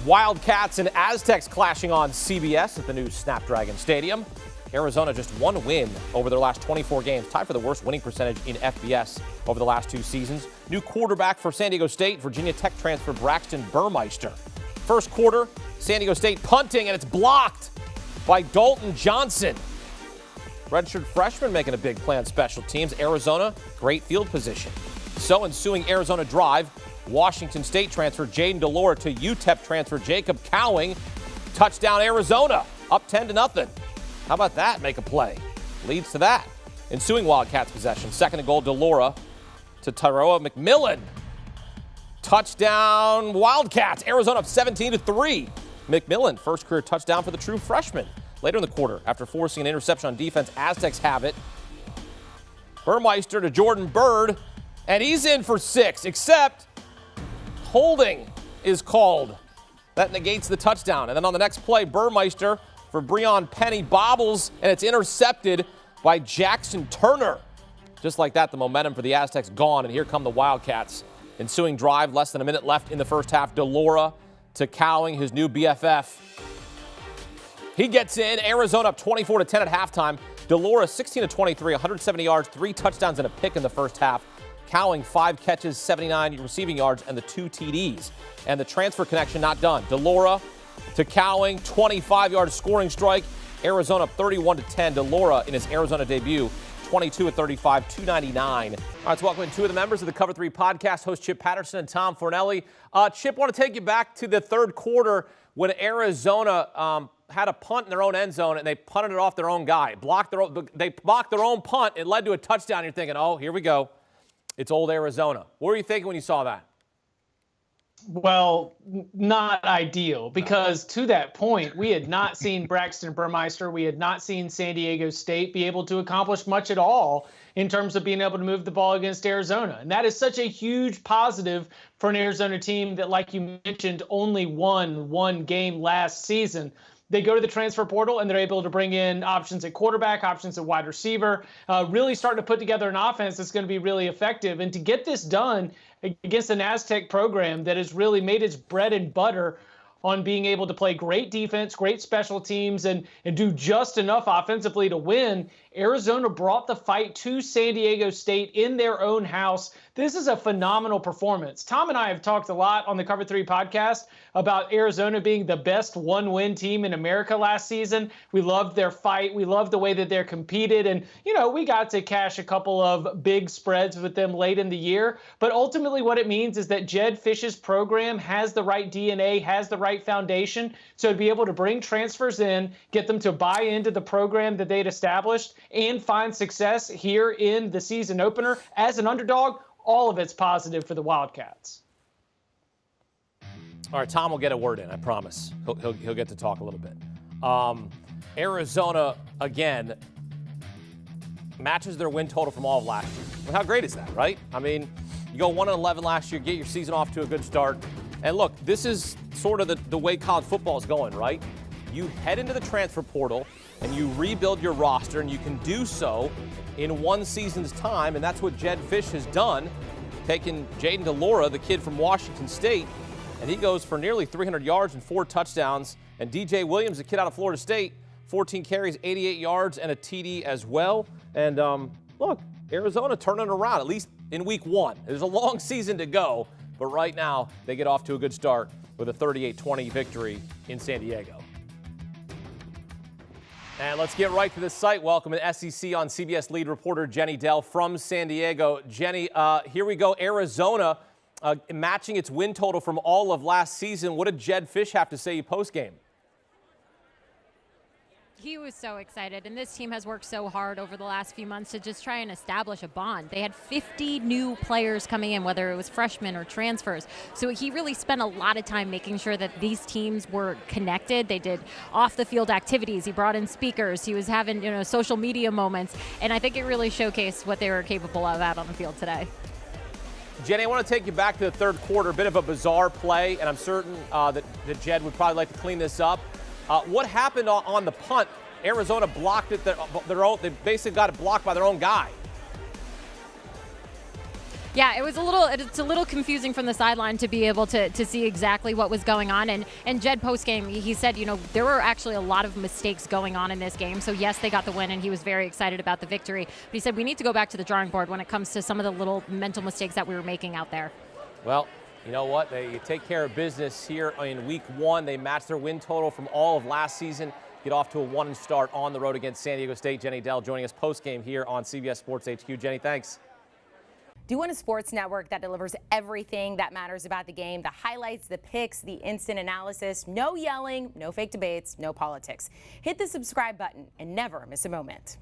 Wildcats and Aztecs clashing on CBS at the new Snapdragon Stadium. Arizona just one win over their last 24 games, tied for the worst winning percentage in FBS over the last 2 seasons. New quarterback for San Diego State, Virginia Tech transfer Braxton Burmeister. First quarter, San Diego State punting, and it's blocked by Dalton Johnson. Redshirt freshman making a big play on special teams. Arizona, great field position. So ensuing Arizona drive, Washington State transfer Jayden de Laura to UTEP transfer Jacob Cowing. Touchdown Arizona, up 10-0. How about that? Make a play. Leads to that. Ensuing Wildcats possession. Second and goal, de Laura to Tyroa McMillan. Touchdown Wildcats. Arizona up 17-3. McMillan, first career touchdown for the true freshman. Later in the quarter, after forcing an interception on defense, Aztecs have it. Burmeister to Jordan Byrd, and he's in for 6, except holding is called. That negates the touchdown. And then on the next play, Burmeister for Breon Penny bobbles, and it's intercepted by Jackson Turner. Just like that, the momentum for the Aztecs gone, and here come the Wildcats. Ensuing drive, less than a minute left in the first half. De Laura to Cowing, his new BFF. He gets in. Arizona up 24-10 at halftime. De Laura 16-23, 170 yards, 3 touchdowns and a pick in the first half. Cowing 5 catches, 79 receiving yards, and the 2 TDs. And the transfer connection not done. De Laura to Cowing, 25-yard scoring strike. Arizona up 31-10. De Laura in his Arizona debut, 22-35, 299. All right, let's welcome in 2 of the members of the Cover 3 podcast, host Chip Patterson and Tom Fornelli. Chip, I want to take you back to the third quarter when Arizona had a punt in their own end zone, and they punted it off their own guy. They blocked their own punt. It led to a touchdown. You're thinking, oh, here we go. It's old Arizona. What were you thinking when you saw that? Well, not ideal, because to that point, we had not seen Braxton Burmeister. We had not seen San Diego State be able to accomplish much at all in terms of being able to move the ball against Arizona. And that is such a huge positive for an Arizona team that, like you mentioned, only won 1 game last season. They go to the transfer portal, and they're able to bring in options at quarterback, options at wide receiver, really starting to put together an offense that's going to be really effective. And to get this done against an Aztec program that has really made its bread and butter on being able to play great defense, great special teams, and do just enough offensively to win, Arizona brought the fight to San Diego State in their own house. This is a phenomenal performance. Tom and I have talked a lot on the Cover 3 podcast about Arizona being the best 1-win team in America last season. We loved their fight. We loved the way that they're competed. And, we got to cash a couple of big spreads with them late in the year. But ultimately what it means is that Jedd Fisch's program has the right DNA, has the right foundation. So to be able to bring transfers in, get them to buy into the program that they'd established, and find success here in the season opener as an underdog, all of it's positive for the Wildcats. All right, Tom will get a word in, I promise. He'll get to talk a little bit. Arizona, again, matches their win total from all of last year. Well, how great is that, right? I mean, you go 1-11 last year, get your season off to a good start. And look, this is sort of the way college football is going, right? You head into the transfer portal and you rebuild your roster, and you can do so in 1 season's time, and that's what Jedd Fisch has done, taking Jayden de Laura, the kid from Washington State, and he goes for nearly 300 yards and 4 touchdowns. And DJ Williams, the kid out of Florida State, 14 carries, 88 yards, and a TD as well. And look, Arizona turning around, at least in week 1. There's a long season to go, but right now they get off to a good start with a 38-20 victory in San Diego. And let's get right to the site. Welcome to SEC on CBS lead reporter Jenny Dell from San Diego. Jenny, here we go. Arizona matching its win total from all of last season. What did Jedd Fisch have to say post-game? He was so excited, and this team has worked so hard over the last few months to just try and establish a bond. They had 50 new players coming in, whether it was freshmen or transfers. So he really spent a lot of time making sure that these teams were connected. They did off-the-field activities. He brought in speakers. He was having, social media moments, and I think it really showcased what they were capable of out on the field today. Jenny, I want to take you back to the third quarter. A bit of a bizarre play, and I'm certain that Jedd would probably like to clean this up. What happened on the punt? Arizona blocked it. Their own. They basically got it blocked by their own guy. Yeah, it's a little confusing from the sideline to be able to see exactly what was going on. And Jed postgame, he said, there were actually a lot of mistakes going on in this game. So yes, they got the win and he was very excited about the victory. But he said we need to go back to the drawing board when it comes to some of the little mental mistakes that we were making out there. Well, you know what? They take care of business here in week 1. They matched their win total from all of last season. Get off to a 1-0 start on the road against San Diego State. Jenny Dell joining us post-game here on CBS Sports HQ. Jenny, thanks. Do you want a sports network that delivers everything that matters about the game? The highlights, the picks, the instant analysis, no yelling, no fake debates, no politics. Hit the subscribe button and never miss a moment.